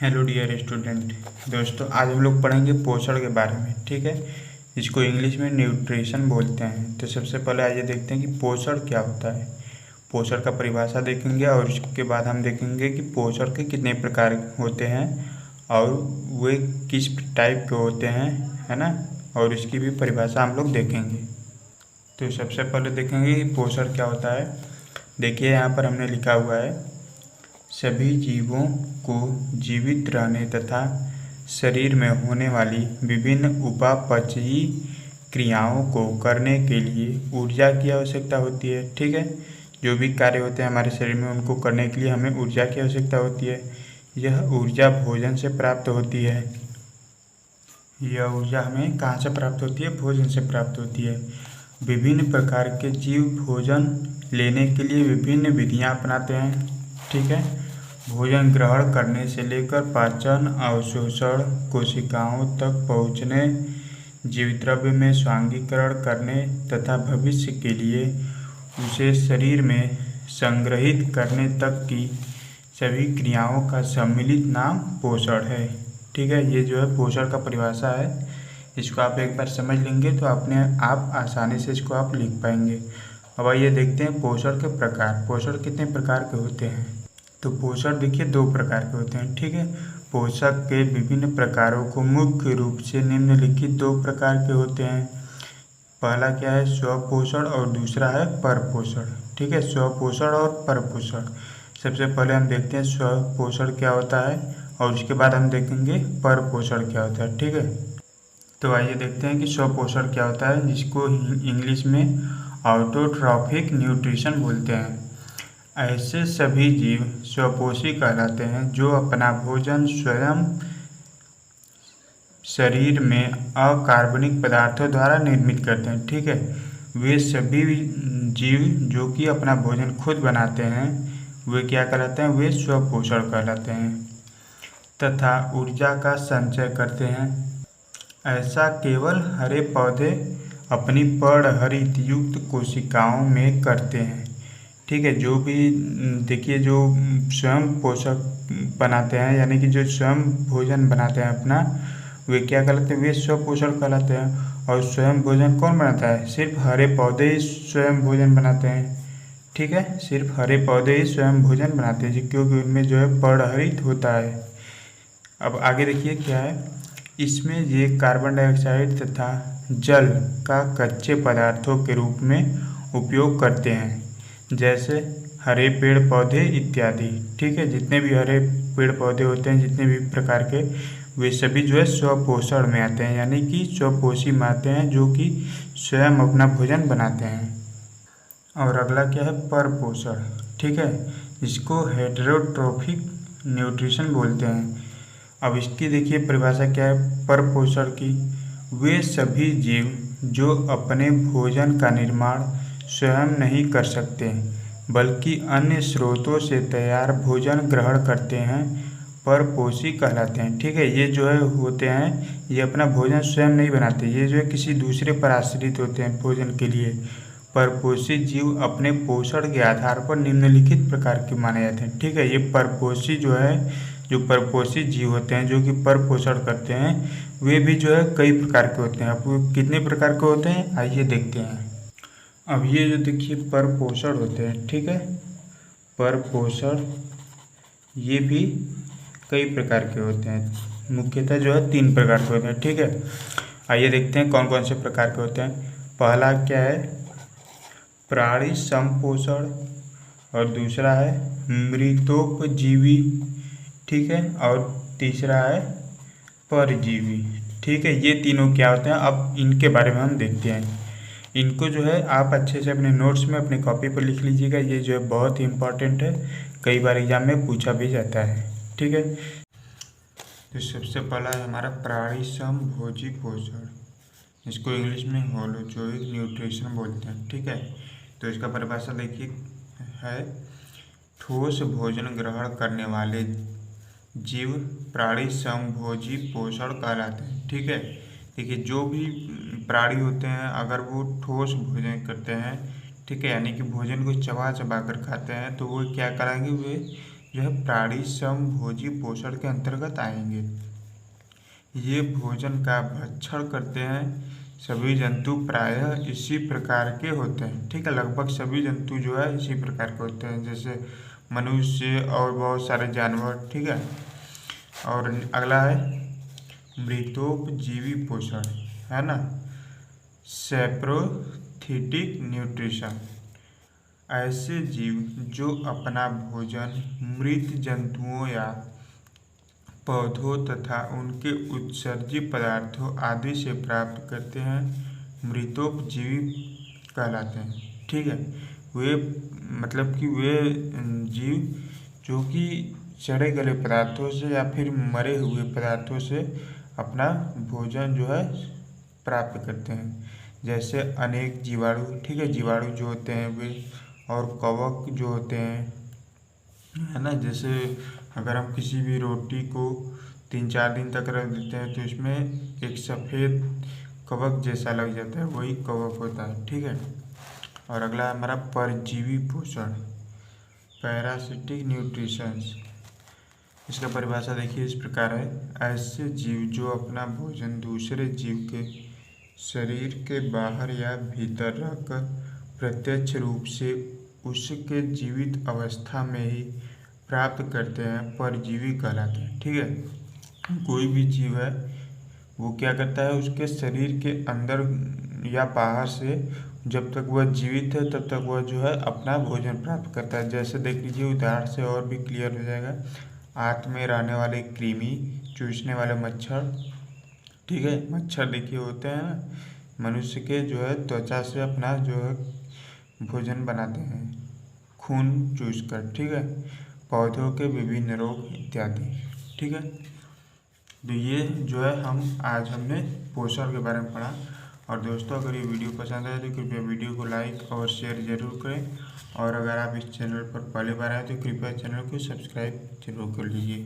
Hello dear student. दोस्तों, आज हम लोग पढ़ेंगे पोषण के बारे में। ठीक है, इसको इंग्लिश में न्यूट्रिशन बोलते हैं। तो सबसे पहले आइए देखते हैं कि पोषण क्या होता है। पोषण का परिभाषा देखेंगे और इसके बाद हम देखेंगे कि पोषण के कितने प्रकार होते हैं और वे किस टाइप के होते हैं, है ना। और इसकी भी परिभाषा हम लोग देखेंगे। तो सबसे पहले देखेंगे कि पोषण क्या होता है। देखिए, यहाँ पर हमने लिखा हुआ है, सभी जीवों को जीवित रहने तथा शरीर में होने वाली विभिन्न उपापचयी क्रियाओं को करने के लिए ऊर्जा की आवश्यकता होती है। ठीक है, जो भी कार्य होते हैं हमारे शरीर में उनको करने के लिए हमें ऊर्जा की आवश्यकता होती है। यह ऊर्जा भोजन से प्राप्त होती है। यह ऊर्जा हमें कहाँ से प्राप्त होती है? भोजन से प्राप्त होती है। विभिन्न प्रकार के जीव भोजन लेने के लिए विभिन्न विधियाँ अपनाते हैं। ठीक है, भोजन ग्रहण करने से लेकर पाचन, अवशोषण, कोशिकाओं तक पहुँचने, जीवद्रव्य में स्वांगीकरण करने तथा भविष्य के लिए उसे शरीर में संग्रहित करने तक की सभी क्रियाओं का सम्मिलित नाम पोषण है। ठीक है, ये जो है पोषण का परिभाषा है। इसको आप एक बार समझ लेंगे तो अपने आप आसानी से इसको आप लिख पाएंगे। अब आइए देखते हैं पोषण के प्रकार। पोषण कितने प्रकार के होते हैं? तो पोषण देखिए दो प्रकार के होते हैं। ठीक है, पोषक के विभिन्न प्रकारों को मुख्य रूप से निम्नलिखित दो प्रकार के होते हैं। पहला क्या है? स्वपोषण और दूसरा है परपोषण। ठीक है, स्वपोषण और परपोषण। सबसे पहले हम देखते हैं स्वपोषण क्या होता है और उसके बाद हम देखेंगे परपोषण क्या होता है। ठीक है, तो आइए देखते हैं कि स्वपोषण क्या होता है, जिसको इंग्लिश में ऑटोट्रॉफिक न्यूट्रिशन बोलते हैं। ऐसे सभी जीव स्वपोषी कहलाते हैं जो अपना भोजन स्वयं शरीर में अकार्बनिक पदार्थों द्वारा निर्मित करते हैं। ठीक है, वे सभी जीव जो कि अपना भोजन खुद बनाते हैं वे क्या कहलाते हैं? वे स्वपोषण कहलाते हैं तथा ऊर्जा का संचय करते हैं। ऐसा केवल हरे पौधे अपनी पर्णहरित युक्त कोशिकाओं में करते हैं। ठीक है, जो भी देखिए जो स्वयं पोषक बनाते हैं यानी कि जो स्वयं भोजन बनाते हैं अपना, वे क्या कहलाते हैं? वे स्वपोषण कहलाते हैं। और स्वयं भोजन कौन बनाता है? सिर्फ हरे पौधे ही स्वयं भोजन बनाते हैं। ठीक है, सिर्फ हरे पौधे ही स्वयं भोजन बनाते हैं क्योंकि उनमें जो है पर्णहरित होता है। अब आगे देखिए क्या है, इसमें ये कार्बन डाइऑक्साइड तथा जल का कच्चे पदार्थों के रूप में उपयोग करते हैं, जैसे हरे पेड़ पौधे इत्यादि। ठीक है, जितने भी हरे पेड़ पौधे होते हैं, जितने भी प्रकार के, वे सभी जो है स्वपोषण में आते हैं, यानी कि स्वपोषी में आते हैं, जो कि स्वयं अपना भोजन बनाते हैं। और अगला क्या है? परपोषण। ठीक है, इसको हेटेरोट्रोफिक न्यूट्रिशन बोलते हैं। अब इसकी देखिए परिभाषा क्या है परपोषण की। वे सभी जीव जो अपने भोजन का निर्माण स्वयं नहीं कर सकते बल्कि अन्य स्रोतों से तैयार भोजन ग्रहण करते हैं, परपोषी कहलाते हैं। ठीक है, ये जो है होते हैं, ये अपना भोजन स्वयं नहीं बनाते, ये जो है किसी दूसरे पर आश्रित होते हैं भोजन के लिए। परपोषी जीव अपने पोषण के आधार पर निम्नलिखित प्रकार के माने जाते हैं। ठीक है, ये परपोषी जो है, जो परपोषी जीव होते हैं जो कि परपोषण करते हैं, वे भी जो है कई प्रकार के होते हैं। अब वो कितने प्रकार के होते हैं आइए देखते हैं। अब ये जो देखिए परपोषण होते हैं, ठीक है, परपोषण ये भी कई प्रकार के होते हैं। मुख्यतः जो है 3 प्रकार के होते हैं। ठीक है, आइए देखते हैं कौन कौन से प्रकार के होते हैं। पहला क्या है? प्राणी संपोषण। और दूसरा है मृतोपजीवी। ठीक है, और तीसरा है परजीवी। ठीक है, ये तीनों क्या होते हैं अब इनके बारे में हम देखते हैं। इनको जो है आप अच्छे से अपने नोट्स में अपनी कॉपी पर लिख लीजिएगा, ये जो है बहुत ही इम्पोर्टेंट है, कई बार एग्जाम में पूछा भी जाता है। ठीक है, तो सबसे पहला है हमारा प्राणी समभोजी पोषण, इसको इंग्लिश में होलोजोइक न्यूट्रिशन बोलते हैं। ठीक है, तो इसका परिभाषा देखिए है, ठोस भोजन ग्रहण करने वाले जीव प्राणी समभोजी पोषण कहलाते हैं। ठीक है, देखिए जो भी प्राणी होते हैं अगर वो ठोस भोजन करते हैं, ठीक है, यानी कि भोजन को चबा चबा कर खाते हैं, तो वो क्या कराएंगे? वे जो है प्राणी समभोजी पोषण के अंतर्गत आएंगे। ये भोजन का भक्षण करते हैं। सभी जंतु प्रायः इसी प्रकार के होते हैं, ठीक है। लगभग सभी जंतु जो है इसी प्रकार के होते हैं, जैसे मनुष्य और बहुत सारे जानवर, ठीक है। और अगला है मृतोपजीवी पोषण, है ना, सैप्रोफिटिक न्यूट्रिशन। ऐसे जीव जो अपना भोजन मृत जंतुओं या पौधों तथा उनके उत्सर्जित पदार्थों आदि से प्राप्त करते हैं, मृतोपजीवी कहलाते हैं, ठीक है। वे मतलब कि वे जीव जो कि सड़े गले पदार्थों से या फिर मरे हुए पदार्थों से अपना भोजन जो है प्राप्त करते हैं। जैसे अनेक जीवाणु, ठीक है, जीवाणु जो होते हैं वे, और कवक जो होते हैं, है ना। जैसे अगर हम किसी भी रोटी को 3-4 दिन तक रख देते हैं तो इसमें एक सफ़ेद कवक जैसा लग जाता है, वही कवक होता है, ठीक है। और अगला है हमारा परजीवी पोषण, पैरासिटिक न्यूट्रिशंस। इसका परिभाषा देखिए इस प्रकार है। ऐसे जीव जो अपना भोजन दूसरे जीव के शरीर के बाहर या भीतर रखकर प्रत्यक्ष रूप से उसके जीवित अवस्था में ही प्राप्त करते हैं, परजीवी कहलाते हैं, ठीक है। कोई भी जीव है वो क्या करता है, उसके शरीर के अंदर या बाहर से जब तक वह जीवित है तब तक वह जो है अपना भोजन प्राप्त करता है। जैसे देख लीजिए, उदाहरण से और भी क्लियर हो जाएगा। आंत में रहने वाले कृमि, चूसने वाले मच्छर, ठीक है। मच्छर देखिए होते हैं ना, मनुष्य के जो है त्वचा से अपना जो है भोजन बनाते हैं, खून चूस कर, ठीक है। पौधों के विभिन्न रोग इत्यादि, ठीक है। तो ये जो है आज हमने पोषण के बारे में पढ़ा। और दोस्तों, अगर ये वीडियो पसंद आए तो कृपया वीडियो को लाइक और शेयर ज़रूर करें। और अगर आप इस चैनल पर पहली बार आए तो कृपया चैनल को सब्सक्राइब जरूर कर लीजिए।